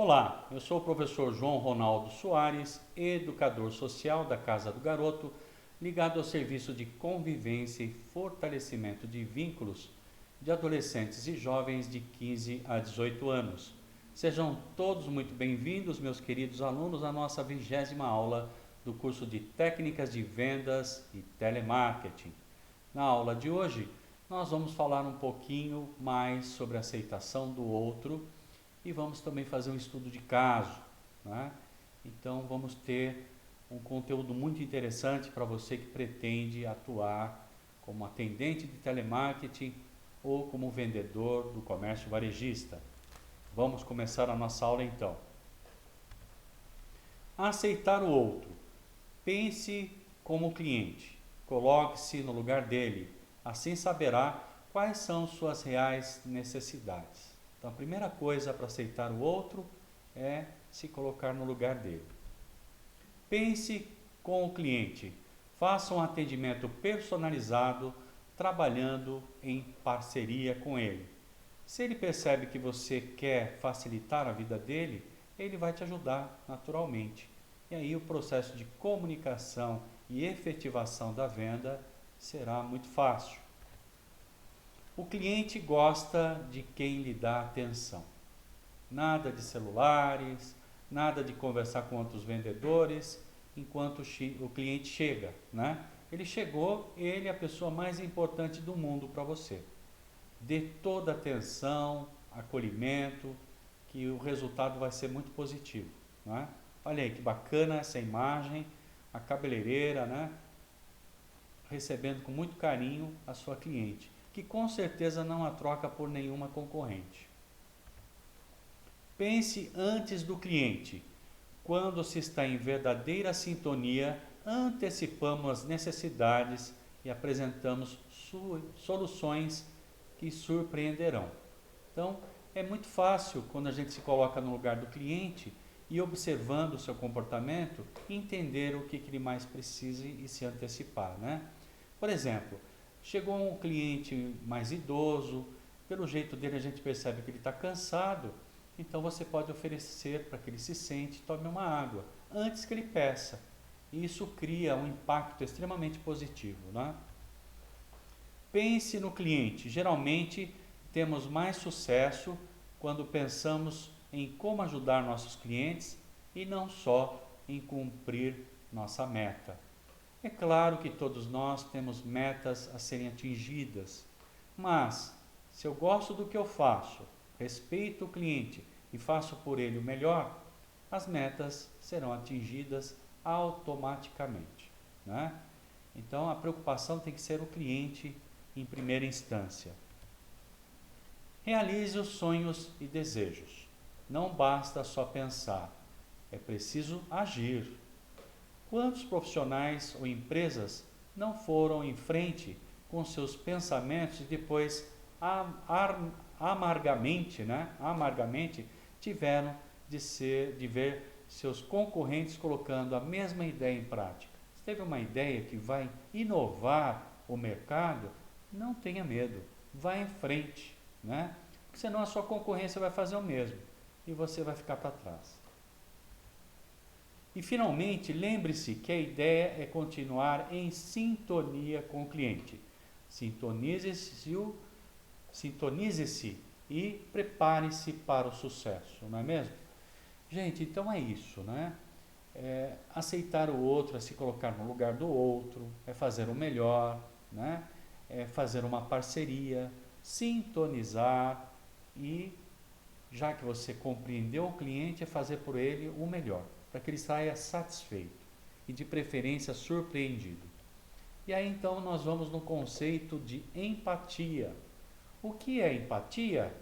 Olá, eu sou o professor João Ronaldo Soares, educador social da Casa do Garoto, ligado ao serviço de convivência e fortalecimento de vínculos de adolescentes e jovens de 15 a 18 anos. Sejam todos muito bem-vindos, meus queridos alunos, à nossa 20ª aula do curso de Técnicas de Vendas e Telemarketing. Na aula de hoje, nós vamos falar um pouquinho mais sobre a aceitação do outro e vamos também fazer um estudo de caso, né? Então vamos ter um conteúdo muito interessante para você que pretende atuar como atendente de telemarketing ou como vendedor do comércio varejista. Vamos começar a nossa aula então. Aceitar o outro. Pense como cliente, coloque-se no lugar dele, assim saberá quais são suas reais necessidades. Então, a primeira coisa para aceitar o outro é se colocar no lugar dele. Pense com o cliente. Faça um atendimento personalizado, trabalhando em parceria com ele. Se ele percebe que você quer facilitar a vida dele, ele vai te ajudar naturalmente. E aí o processo de comunicação e efetivação da venda será muito fácil. O cliente gosta de quem lhe dá atenção. Nada de celulares, nada de conversar com outros vendedores enquanto o cliente chega, né? Ele chegou, ele é a pessoa mais importante do mundo para você. Dê toda a atenção, acolhimento, que o resultado vai ser muito positivo, né? Olha aí que bacana essa imagem, a cabeleireira, né? Recebendo com muito carinho a sua cliente, que com certeza não a troca por nenhuma concorrente. Pense antes do cliente. Quando se está em verdadeira sintonia, antecipamos as necessidades e apresentamos soluções que surpreenderão. Então, é muito fácil quando a gente se coloca no lugar do cliente e observando o seu comportamento, entender o que ele mais precisa e se antecipar, né? Por exemplo, chegou um cliente mais idoso, pelo jeito dele a gente percebe que ele está cansado, então você pode oferecer para que ele se sente, tome uma água, antes que ele peça. E isso cria um impacto extremamente positivo, né? Pense no cliente. Geralmente temos mais sucesso quando pensamos em como ajudar nossos clientes e não só em cumprir nossa meta. É claro que todos nós temos metas a serem atingidas, mas se eu gosto do que eu faço, respeito o cliente e faço por ele o melhor, as metas serão atingidas automaticamente, né? Então a preocupação tem que ser o cliente em primeira instância. Realize os sonhos e desejos. Não basta só pensar, é preciso agir. Quantos profissionais ou empresas não foram em frente com seus pensamentos e depois amargamente tiveram de ver seus concorrentes colocando a mesma ideia em prática? Se teve uma ideia que vai inovar o mercado, não tenha medo, vá em frente, né? Porque senão a sua concorrência vai fazer o mesmo e você vai ficar para trás. E finalmente, lembre-se que a ideia é continuar em sintonia com o cliente. Sintonize-se e prepare-se para o sucesso, não é mesmo? Gente, então é isso, né? Aceitar o outro, é se colocar no lugar do outro, é fazer o melhor, né? É fazer uma parceria, sintonizar e, já que você compreendeu o cliente, é fazer por ele o melhor, para que ele saia satisfeito e de preferência surpreendido. E aí então nós vamos no conceito de empatia. O que é empatia?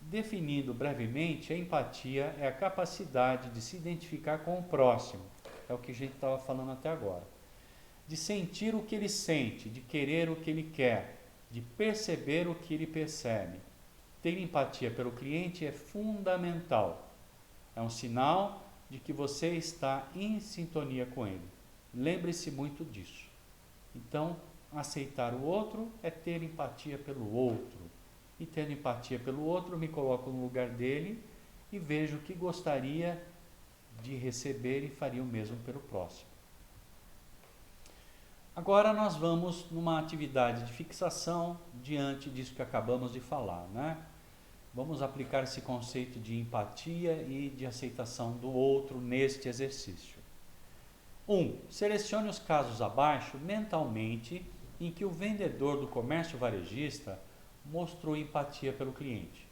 Definindo brevemente, a empatia é a capacidade de se identificar com o próximo, é o que a gente estava falando até agora, de sentir o que ele sente, de querer o que ele quer, de perceber o que ele percebe. Ter empatia pelo cliente é fundamental, é um sinal de que você está em sintonia com ele. Lembre-se muito disso. Então, aceitar o outro é ter empatia pelo outro. E tendo empatia pelo outro, me coloco no lugar dele e veja o que gostaria de receber e faria o mesmo pelo próximo. Agora nós vamos numa atividade de fixação diante disso que acabamos de falar, né? Vamos aplicar esse conceito de empatia e de aceitação do outro neste exercício. 1. Selecione os casos abaixo mentalmente em que o vendedor do comércio varejista mostrou empatia pelo cliente.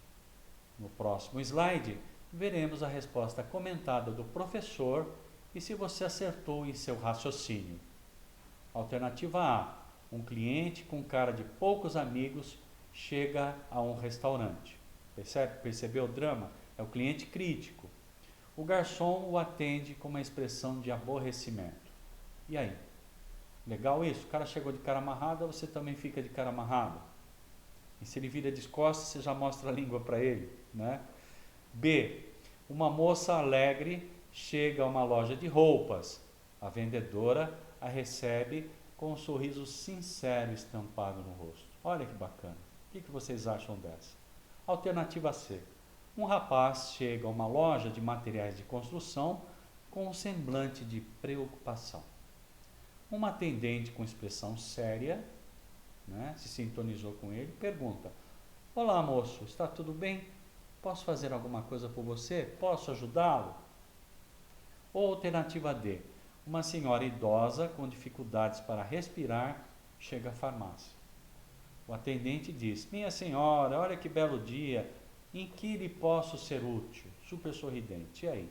No próximo slide, veremos a resposta comentada do professor e se você acertou em seu raciocínio. Alternativa A. Um cliente com cara de poucos amigos chega a um restaurante. Percebeu o drama? É o cliente crítico. O garçom o atende com uma expressão de aborrecimento. E aí? Legal isso? O cara chegou de cara amarrada, você também fica de cara amarrada. E se ele vira de costas, você já mostra a língua para ele, né? B. Uma moça alegre chega a uma loja de roupas. A vendedora a recebe com um sorriso sincero estampado no rosto. Olha que bacana. O que vocês acham dessa? Alternativa C. Um rapaz chega a uma loja de materiais de construção com um semblante de preocupação. Uma atendente com expressão séria, né, se sintonizou com ele, pergunta: olá moço, está tudo bem? Posso fazer alguma coisa por você? Posso ajudá-lo? Ou alternativa D. Uma senhora idosa com dificuldades para respirar chega à farmácia. O atendente diz: minha senhora, olha que belo dia, em que lhe posso ser útil? Super sorridente. E aí?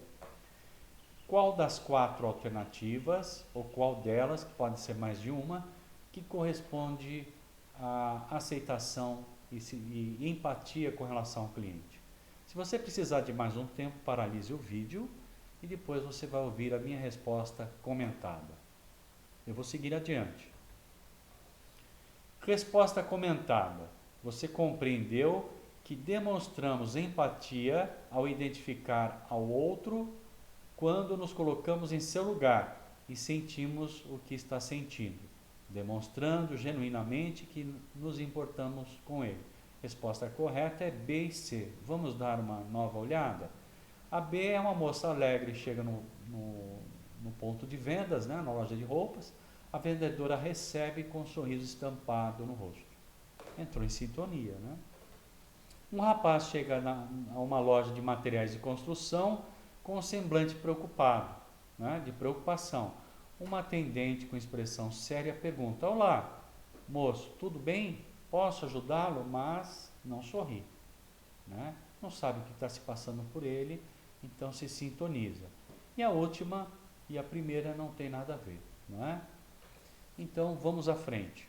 Qual das 4 alternativas, ou qual delas, que pode ser mais de uma, que corresponde à aceitação e empatia com relação ao cliente? Se você precisar de mais um tempo, paralise o vídeo e depois você vai ouvir a minha resposta comentada. Eu vou seguir adiante. Resposta comentada. Você compreendeu que demonstramos empatia ao identificar ao outro quando nos colocamos em seu lugar e sentimos o que está sentindo, demonstrando genuinamente que nos importamos com ele. Resposta correta é B e C. Vamos dar uma nova olhada? A B é uma moça alegre, chega no ponto de vendas, né, na loja de roupas. A vendedora recebe com um sorriso estampado no rosto. Entrou em sintonia, né? Um rapaz chega a uma loja de materiais de construção com um semblante preocupado, né, de preocupação. Uma atendente com expressão séria pergunta: olá, moço, tudo bem? Posso ajudá-lo? Mas não sorri, né? Não sabe o que está se passando por ele, então se sintoniza. E a última e a primeira não tem nada a ver, não é? Então vamos à frente.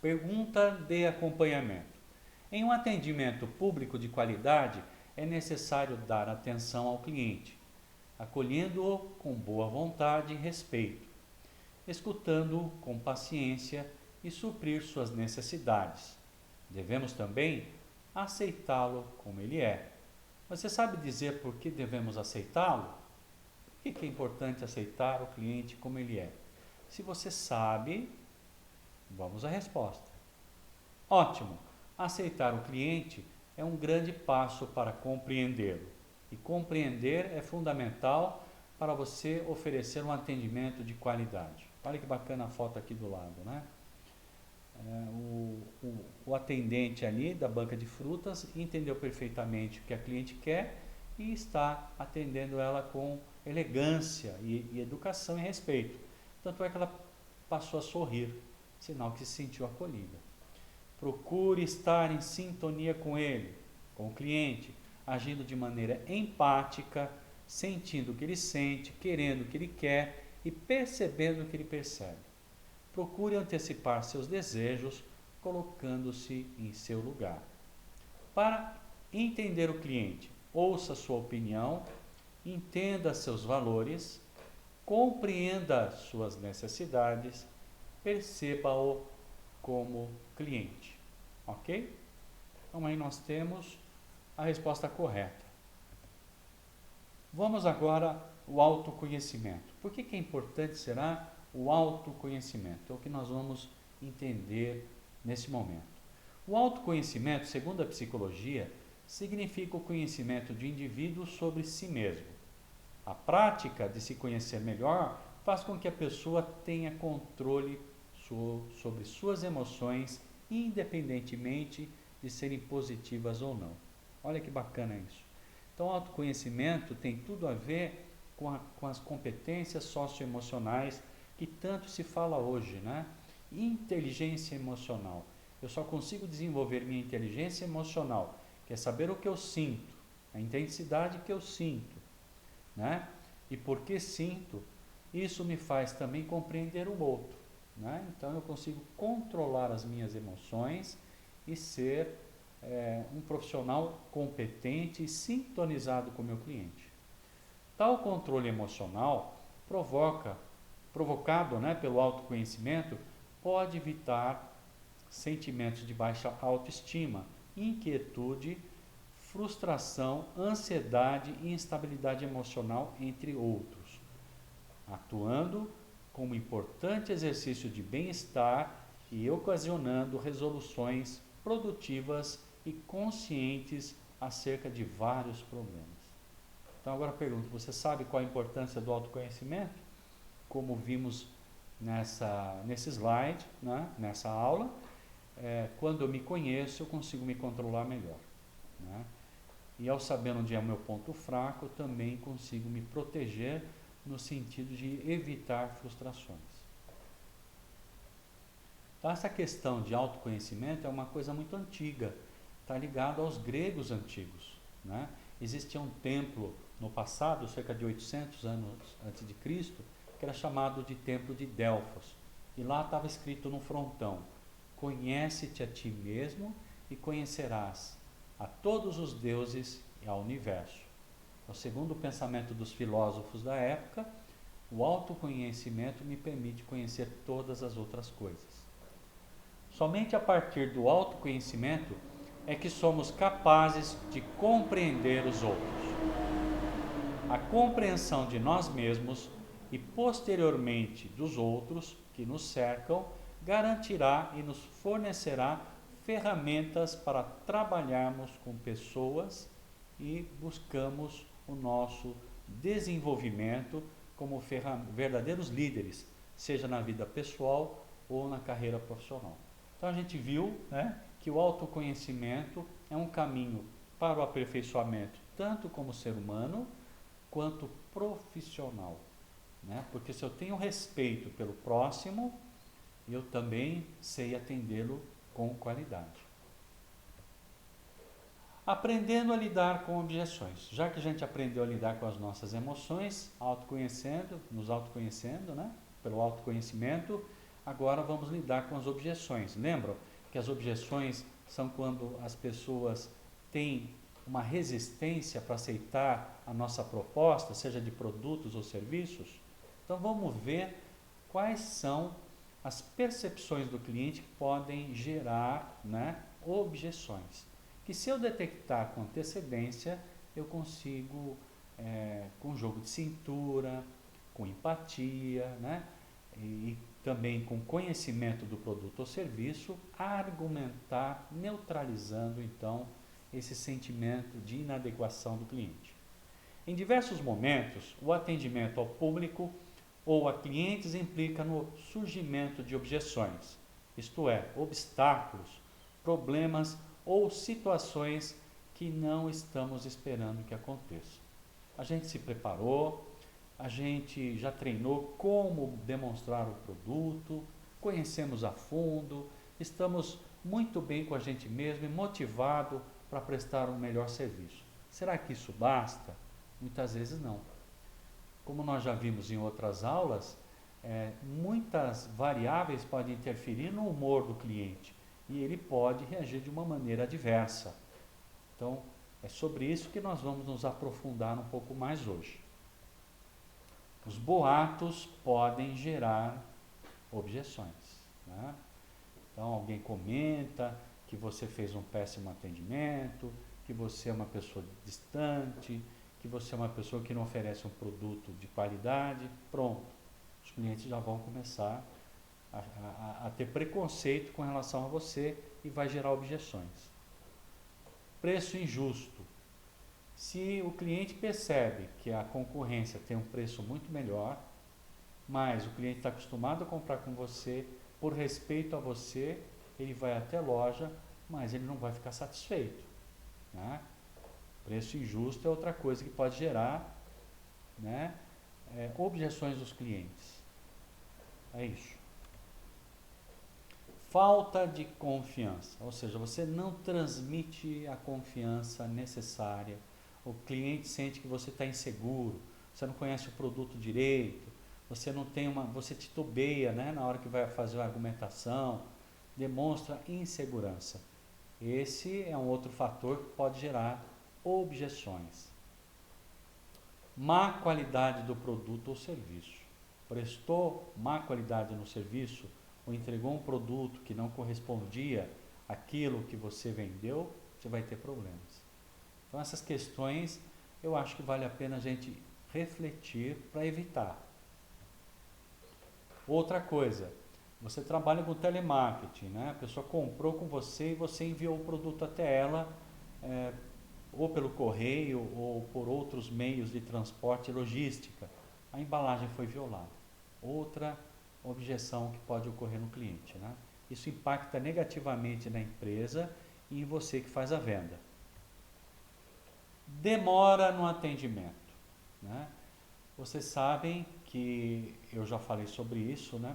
Pergunta de acompanhamento. Em um atendimento público de qualidade, é necessário dar atenção ao cliente, acolhendo-o com boa vontade e respeito, escutando-o com paciência e suprir suas necessidades. Devemos também aceitá-lo como ele é. Você sabe dizer por que devemos aceitá-lo? Por que é importante aceitar o cliente como ele é? Se você sabe, vamos à resposta. Ótimo! Aceitar o cliente é um grande passo para compreendê-lo. E compreender é fundamental para você oferecer um atendimento de qualidade. Olha que bacana a foto aqui do lado, né? O atendente ali da banca de frutas entendeu perfeitamente o que a cliente quer e está atendendo ela com elegância e educação e respeito. Tanto é que ela passou a sorrir, sinal que se sentiu acolhida. Procure estar em sintonia com ele, com o cliente, agindo de maneira empática, sentindo o que ele sente, querendo o que ele quer e percebendo o que ele percebe. Procure antecipar seus desejos, colocando-se em seu lugar. Para entender o cliente, ouça sua opinião, entenda seus valores, compreenda suas necessidades, perceba-o como cliente. Ok? Então aí nós temos a resposta correta. Vamos agora ao autoconhecimento. Por que é importante será o autoconhecimento? É o que nós vamos entender nesse momento. O autoconhecimento, segundo a psicologia, significa o conhecimento de indivíduo sobre si mesmo. A prática de se conhecer melhor faz com que a pessoa tenha controle sobre suas emoções, independentemente de serem positivas ou não. Olha que bacana isso. Então, o autoconhecimento tem tudo a ver com as competências socioemocionais que tanto se fala hoje, né? Inteligência emocional. Eu só consigo desenvolver minha inteligência emocional, que é saber o que eu sinto, a intensidade que eu sinto, né? E por que sinto, isso me faz também compreender o outro, né? Então eu consigo controlar as minhas emoções e ser um profissional competente e sintonizado com o meu cliente. Tal controle emocional provocado, né, pelo autoconhecimento, pode evitar sentimentos de baixa autoestima, inquietude, frustração, ansiedade e instabilidade emocional, entre outros, atuando como importante exercício de bem-estar e ocasionando resoluções produtivas e conscientes acerca de vários problemas. Então agora eu pergunto, você sabe qual a importância do autoconhecimento? Como vimos nesse slide, né, nessa aula, quando eu me conheço, eu consigo me controlar melhor, né? E ao saber onde é o meu ponto fraco, eu também consigo me proteger no sentido de evitar frustrações. Então, essa questão de autoconhecimento é uma coisa muito antiga, está ligado aos gregos antigos, né? Existia um templo no passado, cerca de 800 anos antes de Cristo, que era chamado de Templo de Delfos. E lá estava escrito no frontão: conhece-te a ti mesmo e conhecerás a todos os deuses e ao universo. Então, segundo o pensamento dos filósofos da época, o autoconhecimento me permite conhecer todas as outras coisas. Somente a partir do autoconhecimento é que somos capazes de compreender os outros. A compreensão de nós mesmos e posteriormente dos outros que nos cercam garantirá e nos fornecerá ferramentas para trabalharmos com pessoas e buscamos o nosso desenvolvimento como verdadeiros líderes, seja na vida pessoal ou na carreira profissional. Então a gente viu, né, que o autoconhecimento é um caminho para o aperfeiçoamento tanto como ser humano quanto profissional, né? Porque se eu tenho respeito pelo próximo, eu também sei atendê-lo com qualidade. Aprendendo a lidar com objeções. Já que a gente aprendeu a lidar com as nossas emoções, nos autoconhecendo, né? Pelo autoconhecimento, agora vamos lidar com as objeções. Lembram que as objeções são quando as pessoas têm uma resistência para aceitar a nossa proposta, seja de produtos ou serviços? Então vamos ver quais são as percepções do cliente que podem gerar, né, objeções. Que se eu detectar com antecedência, eu consigo, com jogo de cintura, com empatia, né, e também com conhecimento do produto ou serviço, argumentar, neutralizando então esse sentimento de inadequação do cliente. Em diversos momentos, o atendimento ao público ou a clientes implica no surgimento de objeções, isto é, obstáculos, problemas ou situações que não estamos esperando que aconteçam. A gente se preparou, a gente já treinou como demonstrar o produto, conhecemos a fundo, estamos muito bem com a gente mesmo e motivado para prestar um melhor serviço. Será que isso basta? Muitas vezes não. Como nós já vimos em outras aulas, muitas variáveis podem interferir no humor do cliente e ele pode reagir de uma maneira adversa. Então, é sobre isso que nós vamos nos aprofundar um pouco mais hoje. Os boatos podem gerar objeções, né? Então, alguém comenta que você fez um péssimo atendimento, que você é uma pessoa distante, que você é uma pessoa que não oferece um produto de qualidade. Pronto, os clientes já vão começar a ter preconceito com relação a você e vai gerar objeções. preço injusto. Se o cliente percebe que a concorrência tem um preço muito melhor, mas o cliente está acostumado a comprar com você, por respeito a você, ele vai até a loja, mas ele não vai ficar satisfeito, né? Preço injusto é outra coisa que pode gerar, né, objeções dos clientes. É isso. Falta de confiança, ou seja, você não transmite a confiança necessária. O cliente sente que você está inseguro, você não conhece o produto direito, você não tem você titubeia, né, na hora que vai fazer a argumentação, demonstra insegurança. Esse é um outro fator que pode gerar objeções. Má qualidade do produto ou serviço. Prestou má qualidade no serviço ou entregou um produto que não correspondia àquilo que você vendeu, você vai ter problemas. Então essas questões eu acho que vale a pena a gente refletir para evitar. Outra coisa, você trabalha com telemarketing, né? A pessoa comprou com você e você enviou o produto até ela, ou pelo correio ou por outros meios de transporte e logística. A embalagem foi violada. Outra objeção que pode ocorrer no cliente, né? Isso impacta negativamente na empresa e em você que faz a venda. Demora no atendimento, né? Vocês sabem que eu já falei sobre isso, né?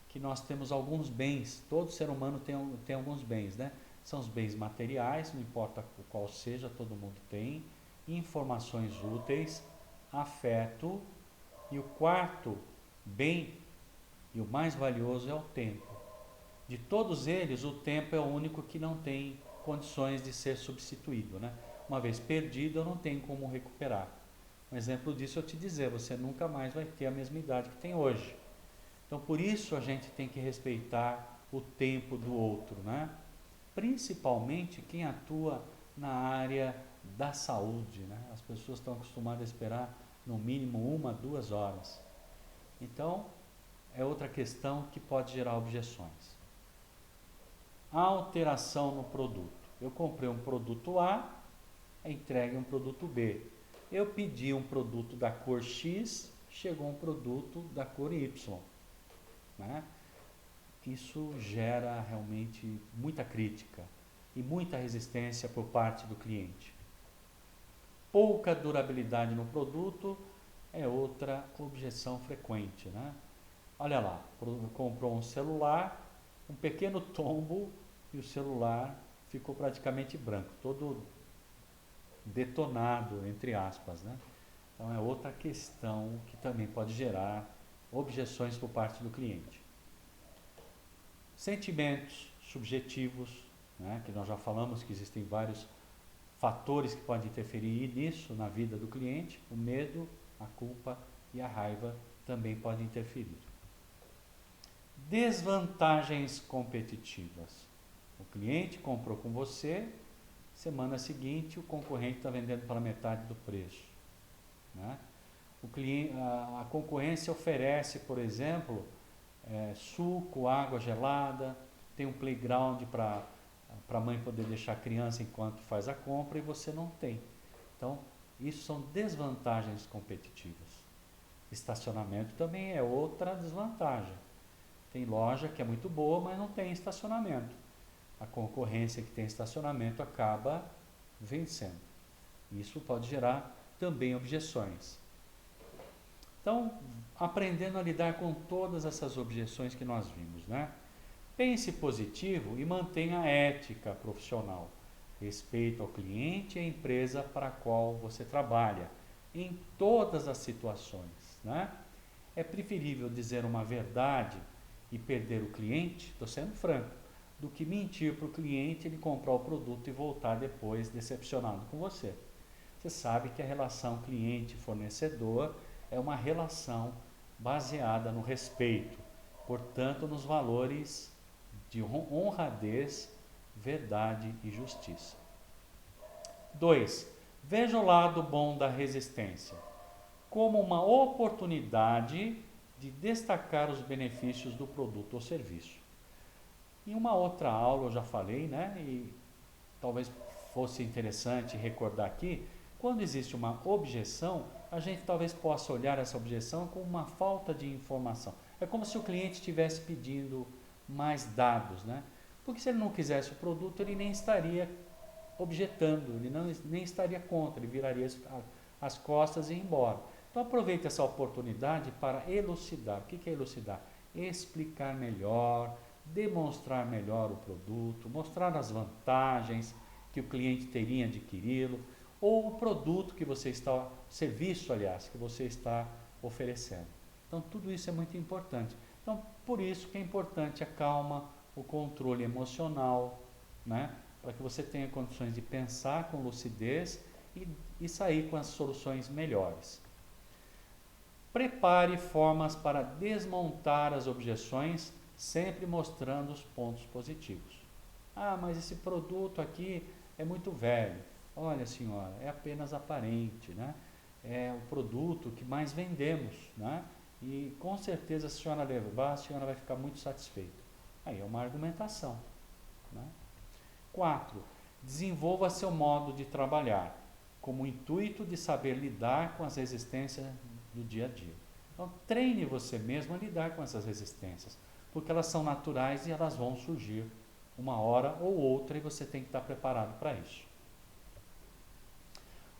Que nós temos alguns bens, todo ser humano tem alguns bens, né? São os bens materiais, não importa qual seja, todo mundo tem, informações úteis, afeto, e o quarto bem e o mais valioso é o tempo. De todos eles, o tempo é o único que não tem condições de ser substituído, né? Uma vez perdido, eu não tenho como recuperar. Um exemplo disso é eu te dizer, você nunca mais vai ter a mesma idade que tem hoje. Então, por isso a gente tem que respeitar o tempo do outro, né? Principalmente quem atua na área da saúde, né? As pessoas estão acostumadas a esperar no mínimo 1, 2 horas. Então, é outra questão que pode gerar objeções. Alteração no produto. Eu comprei um produto A, entregue um produto B. Eu pedi um produto da cor X, chegou um produto da cor Y, né? Isso gera realmente muita crítica e muita resistência por parte do cliente. Pouca durabilidade no produto é outra objeção frequente, né? Olha lá, comprou um celular, um pequeno tombo e o celular ficou praticamente branco, todo detonado, entre aspas, né? Então é outra questão que também pode gerar objeções por parte do cliente. Sentimentos subjetivos, né, que nós já falamos que existem vários fatores que podem interferir nisso na vida do cliente. O medo, a culpa e a raiva também podem interferir. Desvantagens competitivas. O cliente comprou com você, semana seguinte o concorrente está vendendo pela metade do preço, né? A concorrência oferece, por exemplo, suco, água gelada, tem um playground para a mãe poder deixar a criança enquanto faz a compra e você não tem. Então, isso são desvantagens competitivas. Estacionamento também é outra desvantagem. Tem loja que é muito boa, mas não tem estacionamento. A concorrência que tem estacionamento acaba vencendo. Isso pode gerar também objeções. Então, aprendendo a lidar com todas essas objeções que nós vimos, né? Pense positivo e mantenha a ética profissional. Respeito ao cliente e à empresa para a qual você trabalha, em todas as situações, né? É preferível dizer uma verdade e perder o cliente, estou sendo franco, do que mentir para o cliente, ele comprar o produto e voltar depois decepcionado com você. Você sabe que a relação cliente-fornecedor é uma relação baseada no respeito, portanto, nos valores de honradez, verdade e justiça. 2. Veja o lado bom da resistência, como uma oportunidade de destacar os benefícios do produto ou serviço. Em uma outra aula eu já falei, né, e talvez fosse interessante recordar aqui, quando existe uma objeção, a gente talvez possa olhar essa objeção como uma falta de informação. É como se o cliente estivesse pedindo mais dados, né? Porque se ele não quisesse o produto, ele nem estaria objetando, ele nem estaria contra, ele viraria as costas e ir embora. Então aproveite essa oportunidade para elucidar. O que é elucidar? Explicar melhor, demonstrar melhor o produto, mostrar as vantagens que o cliente teria em adquiri-lo, ou o produto que você está, serviço aliás, que você está oferecendo. Então tudo isso é muito importante. Então por isso que é importante a calma, o controle emocional, né? Para que você tenha condições de pensar com lucidez e sair com as soluções melhores. Prepare formas para desmontar as objeções, sempre mostrando os pontos positivos. Ah, mas esse produto aqui é muito velho. Olha, senhora, é apenas aparente, né? É o produto que mais vendemos, né? E com certeza, se a senhora levar, a senhora vai ficar muito satisfeita. Aí é uma argumentação, né? 4. Desenvolva seu modo de trabalhar, como o intuito de saber lidar com as resistências do dia a dia. Então, treine você mesmo a lidar com essas resistências, porque elas são naturais e elas vão surgir uma hora ou outra e você tem que estar preparado para isso.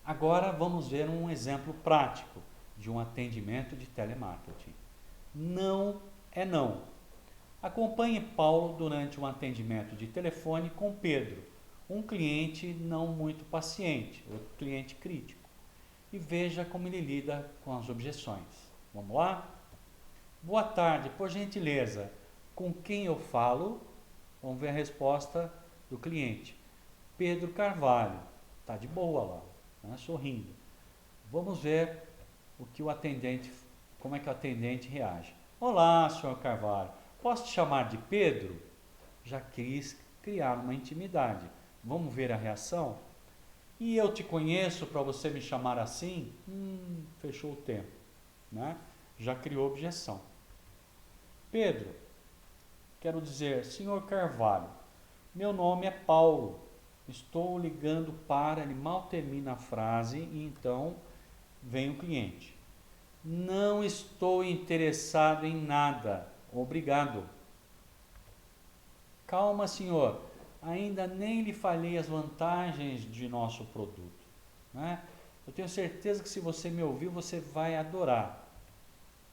Agora vamos ver um exemplo prático de um atendimento de telemarketing. Não é não. Acompanhe Paulo durante um atendimento de telefone com Pedro, um cliente não muito paciente, outro cliente crítico, e veja como ele lida com as objeções. Vamos lá? Boa tarde, por gentileza, com quem eu falo? Vamos ver a resposta do cliente. Pedro Carvalho, está de boa lá, né, sorrindo. Vamos ver o que o atendente, como é que o atendente reage. Olá, senhor Carvalho, posso te chamar de Pedro? Já quis criar uma intimidade. Vamos ver a reação? E eu te conheço para você me chamar assim? Fechou o tempo, né? Já criou objeção. Pedro, quero dizer, senhor Carvalho, meu nome é Paulo. Estou ligando para, ele mal termina a frase e então vem o cliente. Não estou interessado em nada. Obrigado. Calma, senhor. Ainda nem lhe falei as vantagens de nosso produto, né? Eu tenho certeza que se você me ouvir, você vai adorar.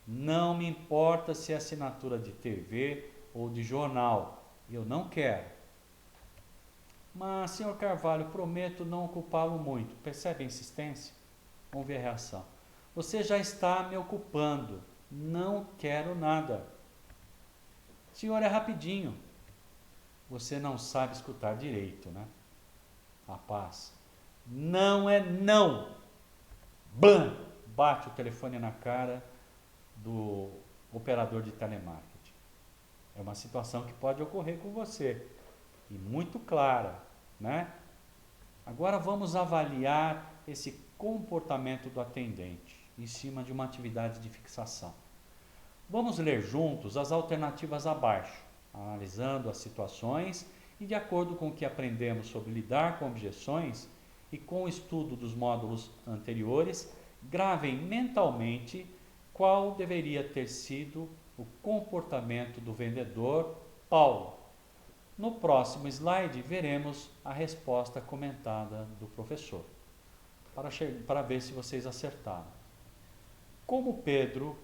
Não me importa se é assinatura de TV ou de jornal. Eu não quero. Mas, senhor Carvalho, prometo não ocupá-lo muito. Percebe a insistência? Vamos ver a reação. Você já está me ocupando. Não quero nada. Senhor, é rapidinho. Você não sabe escutar direito, né? Rapaz, não é não. Bam! Bate o telefone na cara do operador de telemarketing. É uma situação que pode ocorrer com você. E muito clara, né? Agora vamos avaliar esse comportamento do atendente em cima de uma atividade de fixação. Vamos ler juntos as alternativas abaixo, analisando as situações e de acordo com o que aprendemos sobre lidar com objeções e com o estudo dos módulos anteriores, gravem mentalmente qual deveria ter sido o comportamento do vendedor Paulo. No próximo slide, veremos a resposta comentada do professor, para ver se vocês acertaram. Como Pedro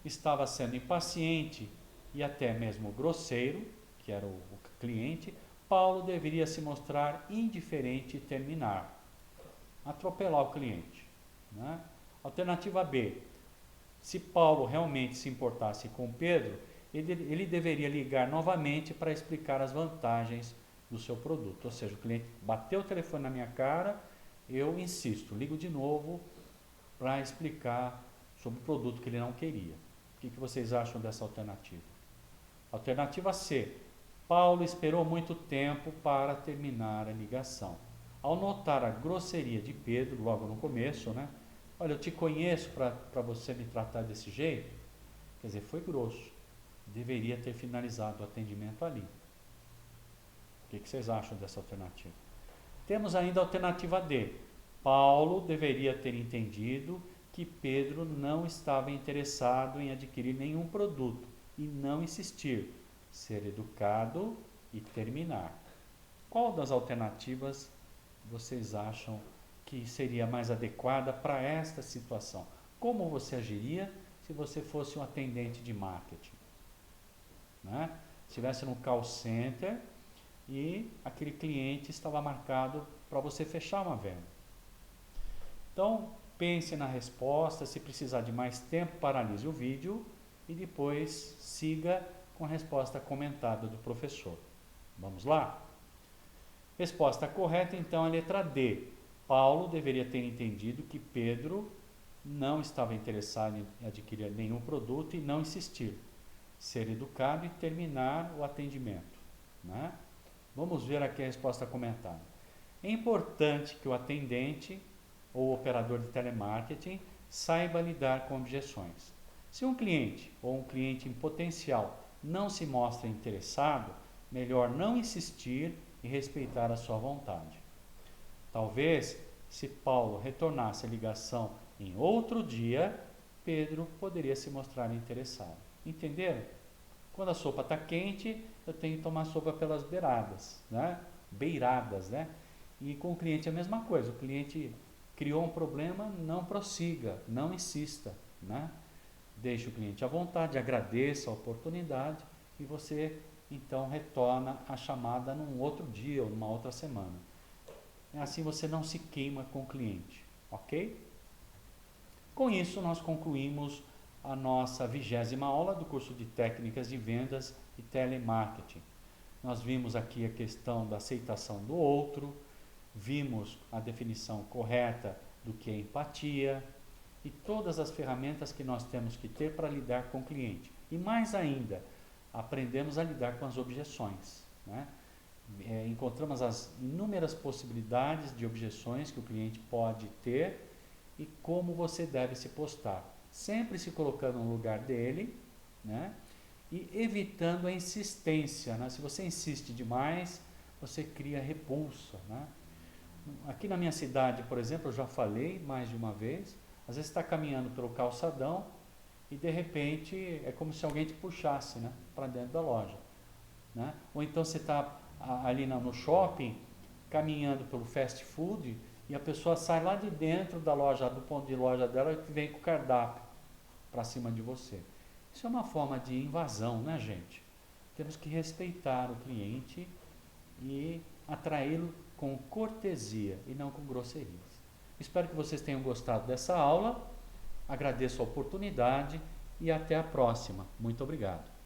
estava sendo impaciente e até mesmo grosseiro, que era o cliente, Paulo deveria se mostrar indiferente e terminar, atropelar o cliente, né? Alternativa B, se Paulo realmente se importasse com Pedro, ele deveria ligar novamente para explicar as vantagens do seu produto. Ou seja, o cliente bateu o telefone na minha cara, eu insisto, ligo de novo para explicar sobre o produto que ele não queria. O que vocês acham dessa alternativa? Alternativa C, Paulo esperou muito tempo para terminar a ligação. Ao notar a grosseria de Pedro, logo no começo, né? Olha, eu te conheço para você me tratar desse jeito? Quer dizer, foi grosso. Deveria ter finalizado o atendimento ali. O que vocês acham dessa alternativa? Temos ainda a alternativa D. Paulo deveria ter entendido que Pedro não estava interessado em adquirir nenhum produto e não insistir, ser educado e terminar. Qual das alternativas vocês acham que seria mais adequada para esta situação? Como você agiria se você fosse um atendente de marketing? Né? Estivesse no call center e aquele cliente estava marcado para você fechar uma venda. Então, pense na resposta. Se precisar de mais tempo, paralise o vídeo e depois siga com a resposta comentada do professor. Vamos lá? Resposta correta, então, é a letra D. Paulo deveria ter entendido que Pedro não estava interessado em adquirir nenhum produto e não insistir. Ser educado e terminar o atendimento. Né? Vamos ver aqui a resposta comentada. É importante que o atendente ou operador de telemarketing saiba lidar com objeções. Se um cliente ou um cliente em potencial não se mostra interessado, melhor não insistir e respeitar a sua vontade. Talvez, se Paulo retornasse a ligação em outro dia, Pedro poderia se mostrar interessado. Entenderam? Quando a sopa está quente, eu tenho que tomar sopa pelas beiradas, né? Beiradas, né? E com o cliente é a mesma coisa. O cliente criou um problema, não prossiga, não insista, né? Deixe o cliente à vontade, agradeça a oportunidade e você então retorna a chamada num outro dia ou numa outra semana. Assim você não se queima com o cliente, ok? Com isso nós concluímos a nossa 20ª aula do curso de Técnicas de Vendas e Telemarketing. Nós vimos aqui a questão da aceitação do outro, vimos a definição correta do que é empatia e todas as ferramentas que nós temos que ter para lidar com o cliente. E mais ainda, aprendemos a lidar com as objeções. Né? Encontramos as inúmeras possibilidades de objeções que o cliente pode ter e como você deve se postar. Sempre se colocando no lugar dele, né? E evitando a insistência. Né? Se você insiste demais, você cria repulsa. Né? Aqui na minha cidade, por exemplo, eu já falei mais de uma vez, às vezes está caminhando pelo calçadão e de repente é como se alguém te puxasse, né, para dentro da loja. Né? Ou então você está ali no shopping, caminhando pelo fast food e a pessoa sai lá de dentro da loja, do ponto de loja dela e vem com o cardápio para cima de você. Isso é uma forma de invasão, né, gente? Temos que respeitar o cliente e atraí-lo com cortesia e não com grosserias. Espero que vocês tenham gostado dessa aula. Agradeço a oportunidade e até a próxima. Muito obrigado.